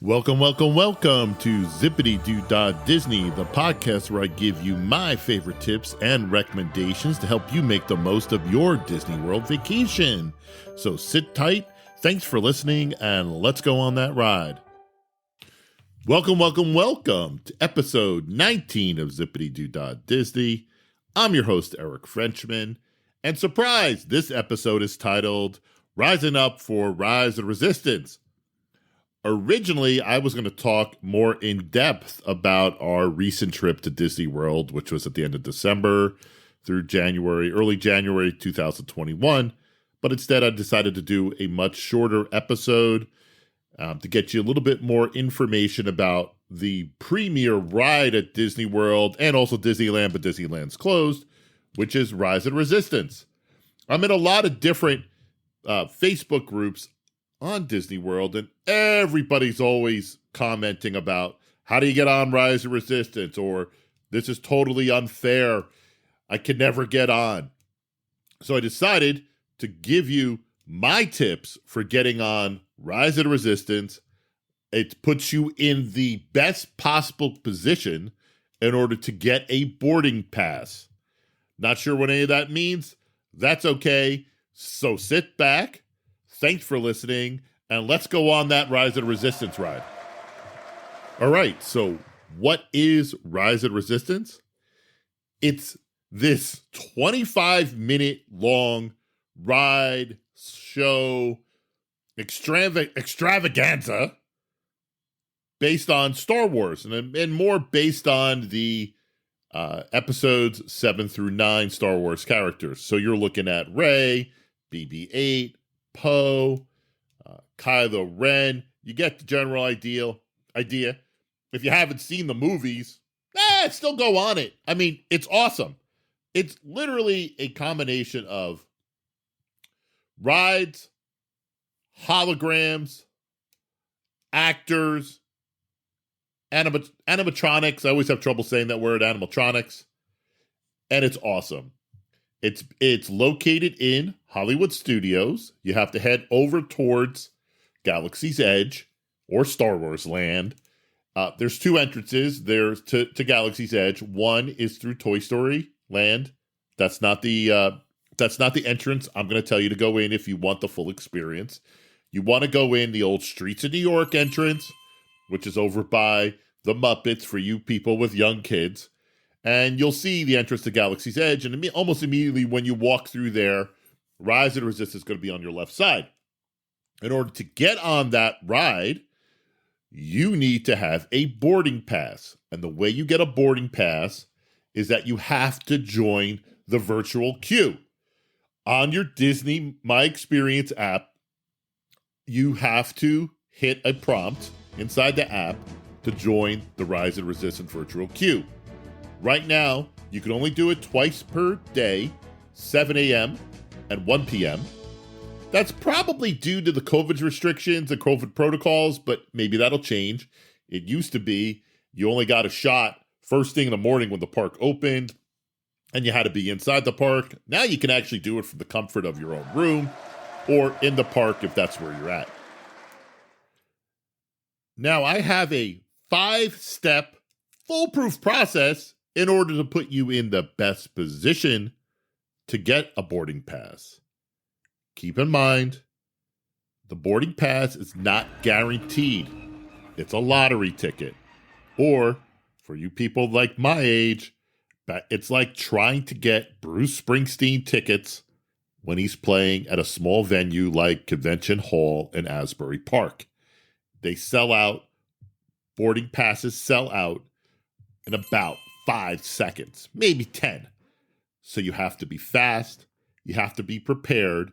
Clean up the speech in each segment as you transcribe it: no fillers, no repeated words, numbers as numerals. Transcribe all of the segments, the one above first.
Welcome to Zipadee Doo Dah Disney, the podcast where I give you my favorite tips and recommendations to help you make the most of your Disney World vacation. So sit tight, thanks for listening, and let's go on that ride. Welcome to episode 19 of Zipadee Doo Dah Disney. I'm your host, Eric Frenchman, and surprise, this episode is titled Rising Up for Rise of Resistance. Originally, I was going to talk more in depth about our recent trip to Disney World, which was at the end of December through early January 2021. But instead, I decided to do a much shorter episode to get you a little bit more information about the premier ride at Disney World and also Disneyland, but Disneyland's closed, which is Rise of Resistance. I'm in a lot of different Facebook groups on Disney World, and everybody's always commenting about how do you get on Rise of Resistance, or this is totally unfair, I can never get on. So I decided to give you my tips for getting on Rise of Resistance. It puts you in the best possible position in order to get a boarding pass. Not sure what any of that means? That's okay. So sit back. Thanks for listening, and let's go on that Rise of Resistance ride. All right, so what is Rise of Resistance? It's this 25-minute long ride, show, extravaganza based on Star Wars, and more based on the episodes 7 through 9 Star Wars characters. So you're looking at Rey, BB-8, Poe, Kylo Ren. You get the general idea. If you haven't seen the movies, still go on it. I mean, it's awesome. It's literally a combination of rides, holograms, actors, animatronics. I always have trouble saying that word, animatronics. And it's awesome. It's located in Hollywood Studios. You have to head over towards Galaxy's Edge or Star Wars Land. There's two entrances. There's to Galaxy's Edge. One is through Toy Story Land. That's not the entrance I'm going to tell you to go in if you want the full experience. You want to go in the old Streets of New York entrance, which is over by the Muppets for you people with young kids. And you'll see the entrance to Galaxy's Edge, and almost immediately when you walk through there, Rise of Resistance is going to be on your left side. In order to get on that ride, you need to have a boarding pass. And the way you get a boarding pass is that you have to join the virtual queue. On your Disney My Experience app, you have to hit a prompt inside the app to join the Rise of Resistance virtual queue. Right now, you can only do it twice per day, 7 a.m. and 1 p.m. That's probably due to the COVID restrictions and COVID protocols, but maybe that'll change. It used to be you only got a shot first thing in the morning when the park opened, and you had to be inside the park. Now you can actually do it from the comfort of your own room or in the park if that's where you're at. Now, I have a 5-step foolproof process in order to put you in the best position to get a boarding pass. Keep in mind, the boarding pass is not guaranteed. It's a lottery ticket. Or, for you people like my age, it's like trying to get Bruce Springsteen tickets when he's playing at a small venue like Convention Hall in Asbury Park. They sell out. Boarding passes sell out in about 5 seconds, maybe 10. So you have to be fast. You have to be prepared.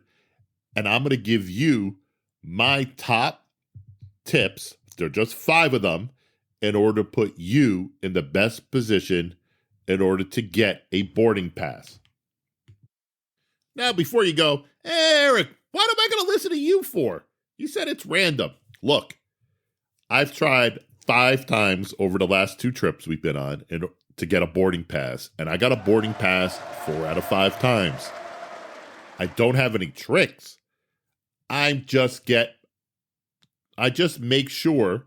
And I'm going to give you my top tips. There are just 5 of them in order to put you in the best position in order to get a boarding pass. Now, before you go, Eric, what am I going to listen to you for? You said it's random. Look, I've tried 5 times over the last 2 trips we've been on to get a boarding pass, and I got a boarding pass 4 out of 5 times. I don't have any tricks. I just make sure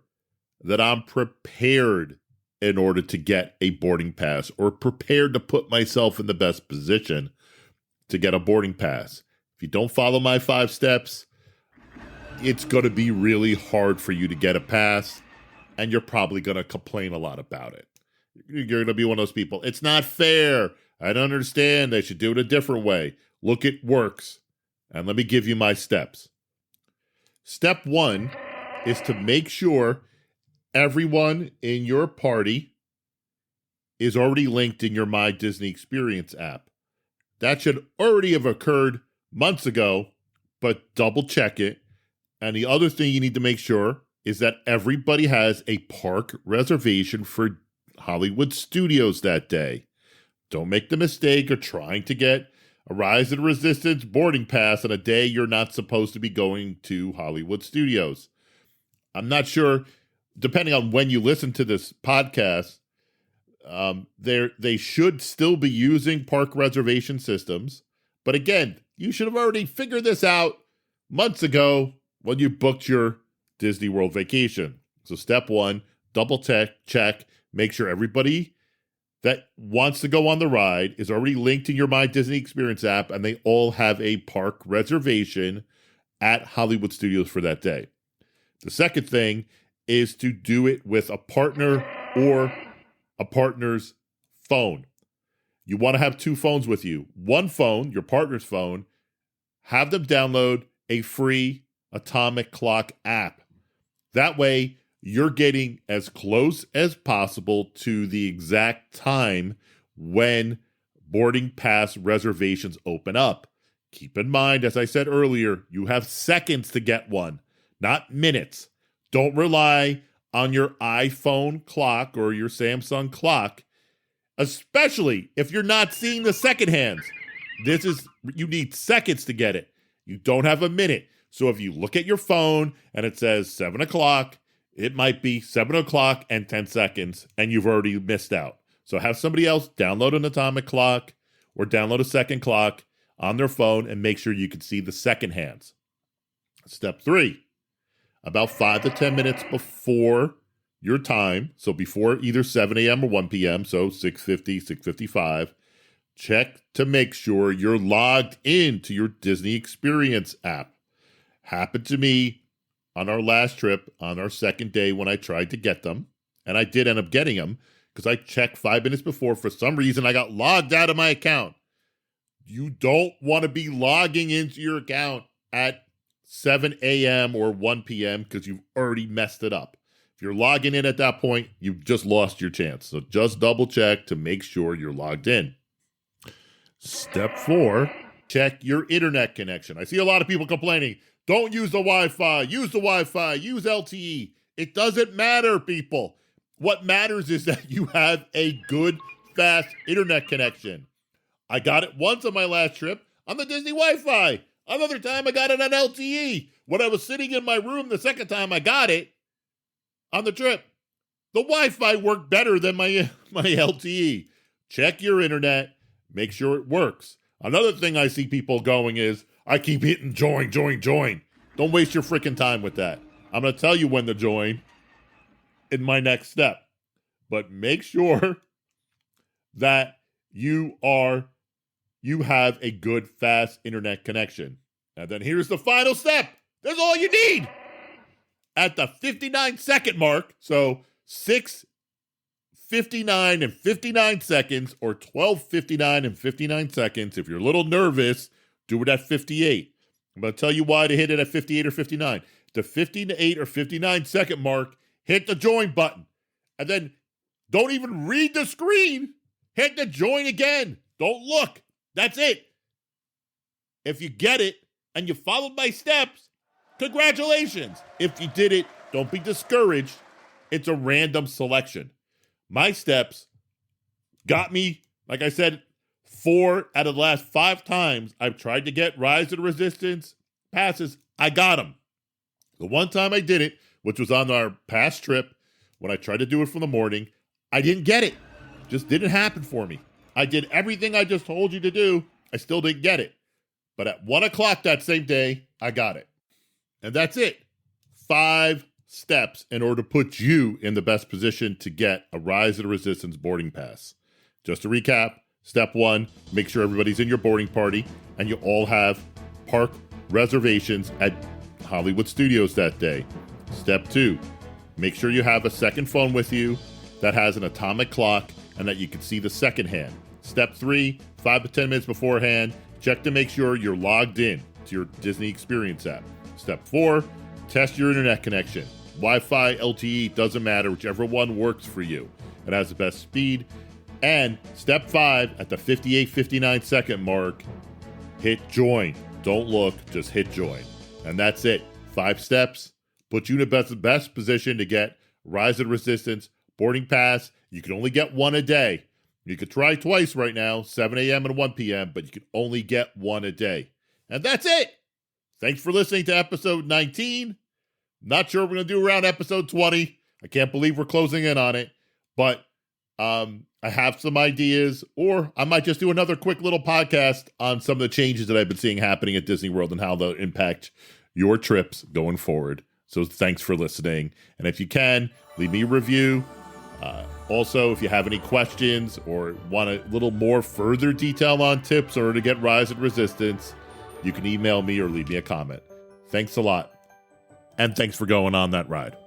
that I'm prepared in order to get a boarding pass or prepared to put myself in the best position to get a boarding pass. If you don't follow my 5 steps, it's going to be really hard for you to get a pass, and you're probably going to complain a lot about it. You're going to be one of those people. It's not fair. I don't understand. They should do it a different way. Look, it works. And let me give you my steps. Step 1 is to make sure everyone in your party is already linked in your My Disney Experience app. That should already have occurred months ago, but double check it. And the other thing you need to make sure is that everybody has a park reservation for Hollywood Studios that day. Don't make the mistake of trying to get a Rise of the Resistance boarding pass on a day you're not supposed to be going to Hollywood Studios. I'm not sure, depending on when you listen to this podcast, they should still be using park reservation systems. But again, you should have already figured this out months ago when you booked your Disney World vacation. So step 1, double check, make sure everybody that wants to go on the ride is already linked in your My Disney Experience app, and they all have a park reservation at Hollywood Studios for that day. The second thing is to do it with a partner or a partner's phone. You want to have 2 phones with you. One phone, your partner's phone, have them download a free Atomic Clock app. That way, you're getting as close as possible to the exact time when boarding pass reservations open up. Keep in mind, as I said earlier, you have seconds to get one, not minutes. Don't rely on your iPhone clock or your Samsung clock, especially if you're not seeing the second hands. You need seconds to get it. You don't have a minute. So if you look at your phone and it says 7 o'clock, it might be 7 o'clock and 10 seconds, and you've already missed out. So have somebody else download an atomic clock or download a second clock on their phone and make sure you can see the second hands. Step 3, about 5 to 10 minutes before your time, so before either 7 a.m. or 1 p.m., so 6:50, 6:55, check to make sure you're logged into your Disney Experience app. Happened to me on our last trip, on our second day when I tried to get them, and I did end up getting them because I checked 5 minutes before. For some reason, I got logged out of my account. You don't want to be logging into your account at 7 a.m. or 1 p.m. because you've already messed it up. If you're logging in at that point, you've just lost your chance. So just double check to make sure you're logged in. Step 4, check your internet connection. I see a lot of people complaining, don't use the Wi-Fi, use LTE. It doesn't matter, people. What matters is that you have a good, fast internet connection. I got it once on my last trip on the Disney Wi-Fi. Another time I got it on LTE. When I was sitting in my room the second time I got it on the trip, the Wi-Fi worked better than my LTE. Check your internet, make sure it works. Another thing I see people going is, I keep hitting join. Don't waste your freaking time with that. I'm going to tell you when to join in my next step. But make sure that you have a good, fast internet connection. And then here's the final step. That's all you need. At the 59-second mark, so 6:59 and 59 seconds or 12:59 and 59 seconds, if you're a little nervous, do it at 58. I'm going to tell you why to hit it at 58 or 59. The 58 or 59 second mark, hit the join button. And then don't even read the screen. Hit the join again. Don't look. That's it. If you get it and you followed my steps, congratulations. If you did it, don't be discouraged. It's a random selection. My steps got me, like I said, 4 out of the last 5 times I've tried to get Rise of the Resistance passes, I got them. The one time I did it, which was on our past trip, when I tried to do it from the morning, I didn't get it. Just didn't happen for me. I did everything I just told you to do. I still didn't get it. But at 1 o'clock that same day, I got it. And that's it. 5 steps in order to put you in the best position to get a Rise of the Resistance boarding pass. Just to recap, step 1, make sure everybody's in your boarding party and you all have park reservations at Hollywood Studios that day. Step 2, make sure you have a second phone with you that has an atomic clock and that you can see the second hand. Step 3, 5 to 10 minutes beforehand, check to make sure you're logged in to your Disney Experience app. Step 4, test your internet connection. Wi-Fi, LTE, doesn't matter, whichever one works for you. It has the best speed. And step 5, at the 58-59 second mark, hit join. Don't look, just hit join. And that's it. 5 steps, put you in the best position to get Rise of the Resistance boarding pass. You can only get one a day. You could try twice right now, 7 a.m. and 1 p.m., but you can only get one a day. And that's it. Thanks for listening to episode 19. Not sure what we're going to do around episode 20. I can't believe we're closing in on it. But I have some ideas, or I might just do another quick little podcast on some of the changes that I've been seeing happening at Disney World and how they'll impact your trips going forward. So thanks for listening. And if you can, leave me a review. Also, if you have any questions or want a little more further detail on tips or to get Rise and Resistance, you can email me or leave me a comment. Thanks a lot. And thanks for going on that ride.